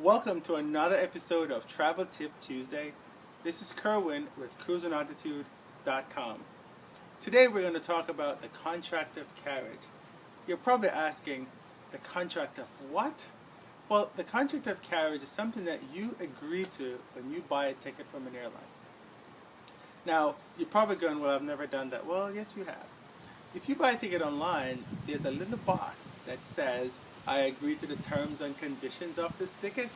Welcome to another episode of Travel Tip Tuesday. This is Kerwin with cruisingaltitude.com. Today we're going to talk about the contract of carriage. You're probably asking, the contract of what? Well, the contract of carriage is something that you agree to when you buy a ticket from an airline. Now, you're probably going, well, I've never done that. Well, yes, you have. If you buy a ticket online, there's a little box that says, I agree to the terms and conditions of this ticket.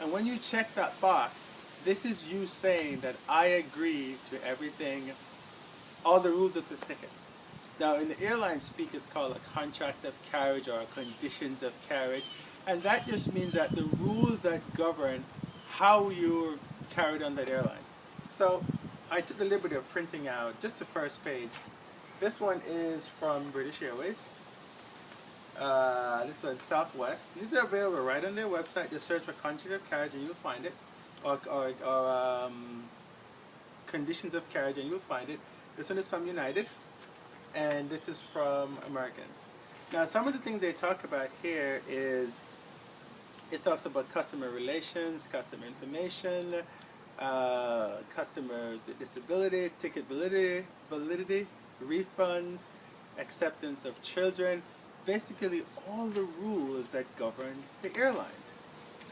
And when you check that box, this is you saying that I agree to everything, all the rules of this ticket. Now, in the airline speak, it's called a contract of carriage or conditions of carriage. And that just means that the rules that govern how you're carried on that airline. So I took the liberty of printing out just the first page. This one is from British Airways. This is Southwest. These are available right on their website. Just search for contract of carriage and you'll find it. Or conditions of carriage and you'll find it. This one is from United. And this is from American. Now, some of the things they talk about here is, it talks about customer relations, customer information, customer disability, ticket validity, refunds, acceptance of children, basically all the rules that governs the airlines.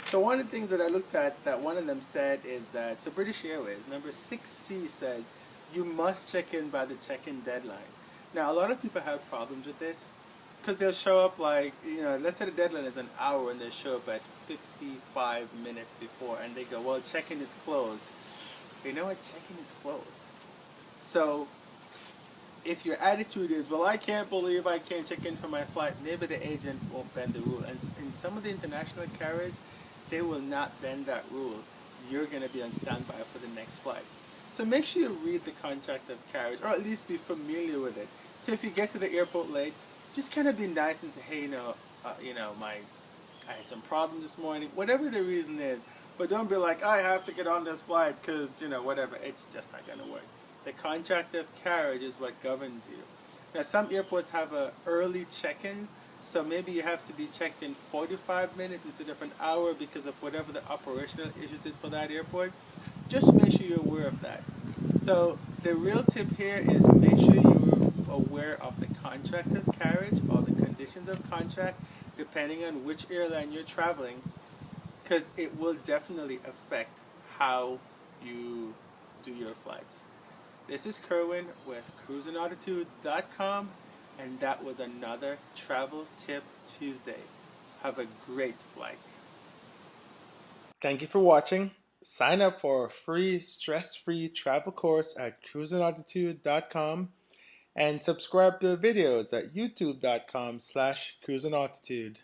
So one of the things that I looked at that one of them said is that, so British Airways, number 6C says, you must check in by the check-in deadline. Now, a lot of people have problems with this because they'll show up like, let's say the deadline is an hour and they show up at 55 minutes before and they go, well, check-in is closed. You know what? Check-in is closed. So if your attitude is, well, I can't believe I can't check in for my flight, maybe the agent won't bend the rule. And in some of the international carriers, they will not bend that rule. You're going to be on standby for the next flight. So make sure you read the contract of carriage, or at least be familiar with it. So if you get to the airport late, just kind of be nice and say, hey, I had some problems this morning, whatever the reason is. But don't be like, I have to get on this flight because, whatever. It's just not going to work. The contract of carriage is what governs you. Now, some airports have an early check-in, so maybe you have to be checked in 45 minutes instead of an hour because of whatever the operational issues is for that airport. Just make sure you're aware of that. So the real tip here is make sure you're aware of the contract of carriage or the conditions of contract, depending on which airline you're traveling, because it will definitely affect how you do your flights. This is Kerwin with cruisingaltitude.com, and that was another Travel Tip Tuesday. Have a great flight. Thank you for watching. Sign up for a free stress-free travel course at cruisingaltitude.com and subscribe to videos at youtube.com/cruisingaltitude.